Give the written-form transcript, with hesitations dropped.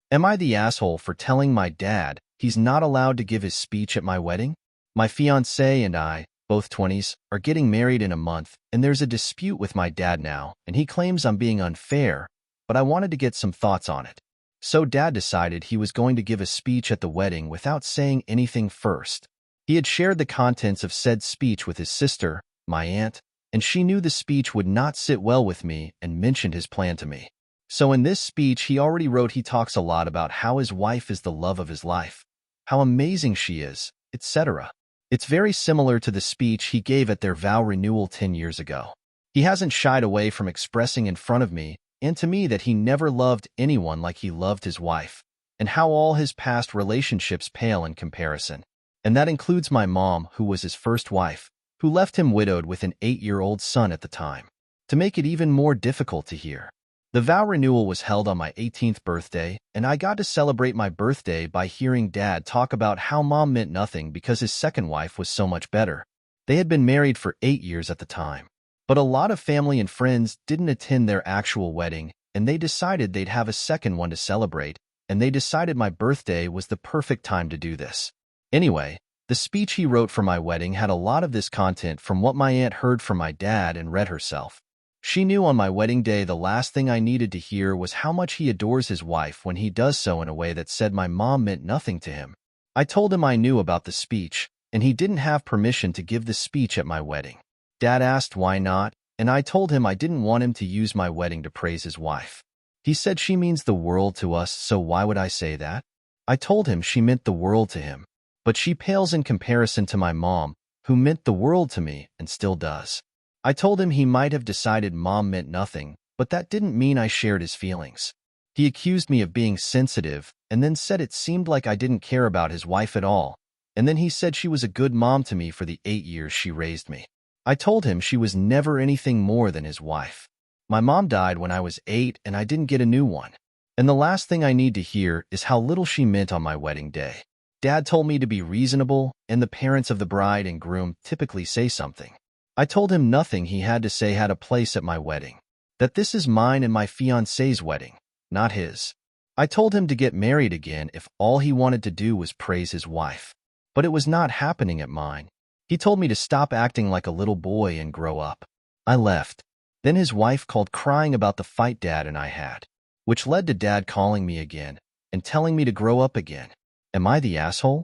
Am I the asshole for telling my dad he's not allowed to give his speech at my wedding? My fiancé and I, both 20s, are getting married in a month, and there's a dispute with my dad now, and he claims I'm being unfair, but I wanted to get some thoughts on it. So Dad decided he was going to give a speech at the wedding without saying anything first. He had shared the contents of said speech with his sister, my aunt, and she knew the speech would not sit well with me and mentioned his plan to me. So in this speech he already wrote he talks a lot about how his wife is the love of his life, how amazing she is, etc. It's very similar to the speech he gave at their vow renewal 10 years ago. He hasn't shied away from expressing in front of me and to me that he never loved anyone like he loved his wife, and how all his past relationships pale in comparison. And that includes my mom, who was his first wife, who left him widowed with an 8-year-old son at the time. To make it even more difficult to hear, the vow renewal was held on my 18th birthday, and I got to celebrate my birthday by hearing Dad talk about how Mom meant nothing because his second wife was so much better. They had been married for 8 years at the time. But a lot of family and friends didn't attend their actual wedding, and they decided they'd have a second one to celebrate, and they decided my birthday was the perfect time to do this. Anyway, the speech he wrote for my wedding had a lot of this content from what my aunt heard from my dad and read herself. She knew on my wedding day the last thing I needed to hear was how much he adores his wife when he does so in a way that said my mom meant nothing to him. I told him I knew about the speech, and he didn't have permission to give the speech at my wedding. Dad asked why not, and I told him I didn't want him to use my wedding to praise his wife. He said she means the world to us, so why would I say that? I told him she meant the world to him, but she pales in comparison to my mom, who meant the world to me and still does. I told him he might have decided Mom meant nothing, but that didn't mean I shared his feelings. He accused me of being sensitive and then said it seemed like I didn't care about his wife at all, and then he said she was a good mom to me for the 8 years she raised me. I told him she was never anything more than his wife. My mom died when I was 8 and I didn't get a new one. And the last thing I need to hear is how little she meant on my wedding day. Dad told me to be reasonable, and the parents of the bride and groom typically say something. I told him nothing he had to say had a place at my wedding. That this is mine and my fiancé's wedding, not his. I told him to get married again if all he wanted to do was praise his wife. But it was not happening at mine. He told me to stop acting like a little boy and grow up. I left. Then his wife called crying about the fight Dad and I had, which led to Dad calling me again and telling me to grow up again. Am I the asshole?